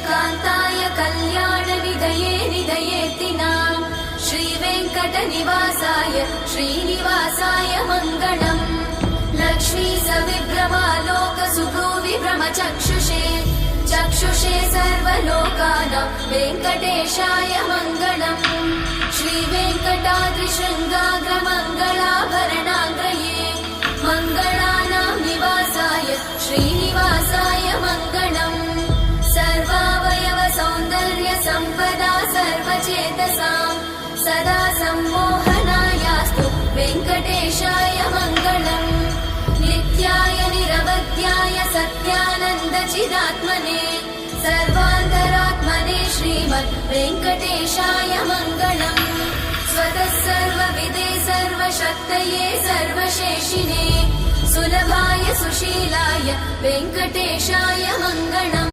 कान्ताय कल्याणनिधये निधयेतिनाम् श्रीवेङ्कटनिवासाय श्रीनिवासाय मङ्गलम् लक्ष्मी सविभ्रमालोकसुभ्रूविभ्रमचक्षुषे चक्षुषे सर्वलोकानां वेङ्कटेशाय मङ्गलम् श्रीवेङ्कटाद्रिशृङ्गाग्रमङ्गलाभरणाङ्गये मङ्गलानां निवासाय श्रीनिवासाय मङ्गलम् सर्वावयव सौन्दर्य सम्पदा सर्वचेतसां सदा सम्मोहनायास्तु वेङ्कटेशाय मङ्गलम् नित्याय निरवध्याय सत्यानन्दचिदात्मने सर्वान्तरात्मने श्रीमद् वेङ्कटेशाय मङ्गलम् स्वतः सर्वविदे सर्वशक्तये सर्वशेषिने सुलभाय सुशीलाय वेङ्कटेशाय मङ्गलम्।